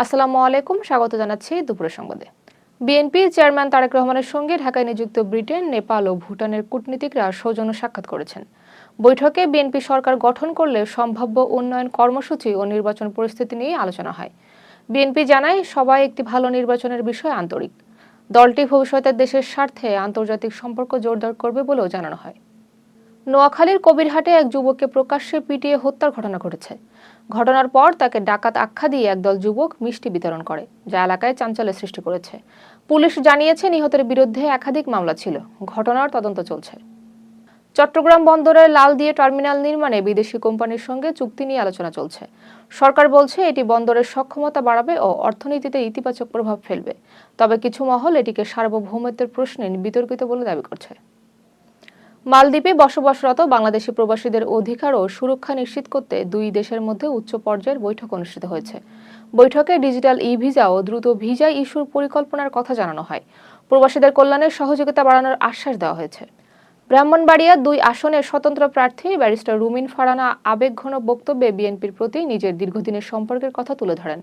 আসসালামু আলাইকুম, স্বাগত জানাচ্ছি দুপুরের সংবাদে। বিএনপির চেয়ারম্যান তারেক রহমানের সঙ্গে ঢাকায় নিযুক্ত ব্রিটেন, নেপাল ও ভুটানের কূটনীতিকরা সৌজন্য সাক্ষাৎ করেছেন। বৈঠকে বিএনপি সরকার গঠন করলে সম্ভাব্য উন্নয়ন কর্মসূচি ও নির্বাচন পরিস্থিতি নিয়ে আলোচনা হয়। বিএনপি জানায়, সবাই একটি ভালো নির্বাচনের বিষয়ে আন্তরিক। দলটি ভবিষ্যতে দেশের স্বার্থে আন্তর্জাতিক সম্পর্ক জোরদার করবে বলেও জানানো হয়। নোয়াখালীর কবিরহাটে এক যুবককে প্রকাশ্যে পিটিয়ে হত্যার ঘটনা ঘটেছে। ঘটনার পর তাকে ডাকাত আখ্যা দিয়ে একদল যুবক মিষ্টি বিতরণ করে, যা এলাকায় চাঞ্চল্যের সৃষ্টি করেছে। পুলিশ জানিয়েছে, নিহতের বিরুদ্ধে একাধিক মামলা ছিল। ঘটনার তদন্ত চলছে। চট্টগ্রাম বন্দরের লাল দিয়ে টার্মিনাল নির্মাণে বিদেশি কোম্পানির সঙ্গে চুক্তি নিয়ে আলোচনা চলছে। সরকার বলছে, এটি বন্দরের সক্ষমতা বাড়াবে ও অর্থনীতিতে ইতিবাচক প্রভাব ফেলবে। তবে কিছু মহল এটিকে সার্বভৌমত্বের প্রশ্নে বিতর্কিত বলে দাবি করছে। মালদ্বীপে বসবাসরত বাংলাদেশি প্রবাসীদের অধিকার ও সুরক্ষা নিশ্চিত করতে দুই দেশের মধ্যে উচ্চ পর্যায়ের বৈঠক অনুষ্ঠিত হয়েছে। বৈঠকে ডিজিটাল ই-ভিসা ও দ্রুত ভিসা ইস্যুর পরিকল্পনার কথা জানানো হয়। প্রবাসীদের কল্যাণে সহযোগিতা বাড়ানোর আশ্বাস দেওয়া হয়েছে। ব্রাহ্মণবাড়িয়া ২ আসনের স্বতন্ত্র প্রার্থী ব্যারিস্টার রুমিন ফারহানা আবেগঘন বক্তব্যে বিএনপির প্রতি নিজের দীর্ঘদিনের সম্পর্কের কথা তুলে ধরেন।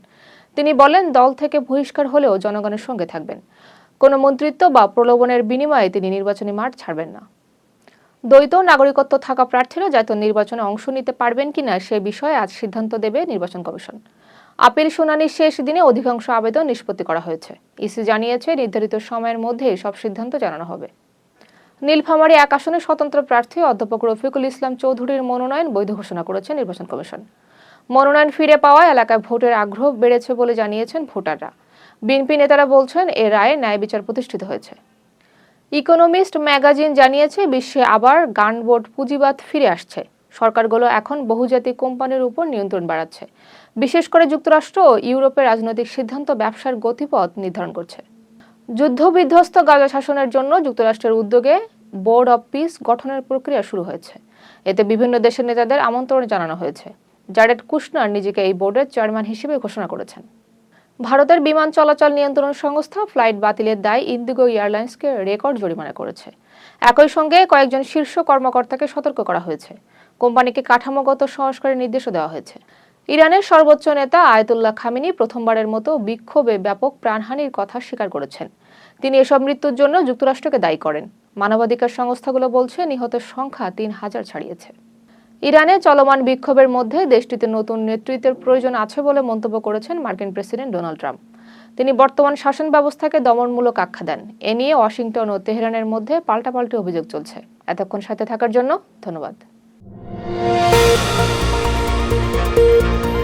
তিনি বলেন, দল থেকে বহিষ্কার হলেও জনগণের সঙ্গে থাকবেন। কোনো মন্ত্রিত্ব বা প্রলোভনের বিনিময়ে তিনি নির্বাচনী মাঠ ছাড়বেন না। দ্বৈত নাগরিকত্ব থাকা প্রার্থীরা জাতীয় নির্বাচনে অংশ নিতে পারবেন কিনা সে বিষয়ে আজ সিদ্ধান্ত দেবে নির্বাচন কমিশন। আপিল শুনানির শেষ দিনে অধিকাংশ আবেদন নিষ্পত্তি করা হয়েছে। ইসি জানিয়েছে, নির্ধারিত সময়ের মধ্যে সব সিদ্ধান্ত জানানো হবে। নীলফামারী ১ আসনে স্বতন্ত্র প্রার্থী অধ্যাপক রফিকুল ইসলাম চৌধুরীর মনোনয়ন বৈধ ঘোষণা করেছে নির্বাচন কমিশন। মনোনয়ন ফিরে পাওয়ায় এলাকায় ভোটের আগ্রহ বেড়েছে বলে জানিয়েছেন ভোটাররা। বিএনপি নেতারা বলছেন, এ রায়ে ন্যায় বিচার প্রতিষ্ঠিত হয়েছে। ইকোনমিস্ট ম্যাগাজিন জানিয়েছে, বিশ্বে আবার গানবোট পুঁজিবাদ ফিরে আসছে। সরকারগুলো এখন বহুজাতিক কোম্পানির উপর নিয়ন্ত্রণ বাড়াচ্ছে। বিশেষ করে যুক্তরাষ্ট্র ও ইউরোপের রাজনৈতিক সিদ্ধান্ত ব্যবসার গতিপথ নির্ধারণ করছে। যুদ্ধ বিধ্বস্ত গাজা শাসনের জন্য যুক্তরাষ্ট্রের উদ্যোগে বোর্ড অব পিস গঠনের প্রক্রিয়া শুরু হয়েছে। এতে বিভিন্ন দেশের নেতাদের আমন্ত্রণ জানানো হয়েছে। জারেড কুশনার নিজেকে এই বোর্ডের চেয়ারম্যান হিসেবে ঘোষণা করেছেন। ভারতের বিমান চলাচল নিয়ন্ত্রণ সংস্থা ফ্লাইট বাতিলের দায় ইন্ডিগো এয়ারলাইন্সকে রেকর্ড জরিমানা করেছে। একই সঙ্গে কয়েকজন শীর্ষ কর্মকর্তাকে সতর্ক করা হয়েছে। কোম্পানিকে কাঠামোগত সংস্কারের নির্দেশও দেওয়া হয়েছে। ইরানের সর্বোচ্চ নেতা আয়াতুল্লাহ খামেনি প্রথমবারের মতো বিক্ষোভে ব্যাপক প্রাণহানির কথা স্বীকার করেছেন। তিনি এসব মৃত্যুর জন্য যুক্তরাষ্ট্রকে দায়ী করেন। মানবাধিকার সংস্থাগুলো বলছে, নিহতের সংখ্যা ৩,০০০ ছাড়িয়েছে। ইরানে চলমান বিক্ষোভের মধ্যে দেশটিতে নতুন নেতৃত্বের প্রয়োজন আছে বলে মন্তব্য করেছেন মার্কিন প্রেসিডেন্ট ডোনাল্ড ট্রাম্প। তিনি বর্তমান শাসন ব্যবস্থাকে দমনমূলক আখ্যা দেন। এ নিয়ে ওয়াশিংটন ও তেহরানের মধ্যে পাল্টাপাল্টি অভিযোগ চলছে। এতক্ষণ সাথে থাকার জন্য ধন্যবাদ।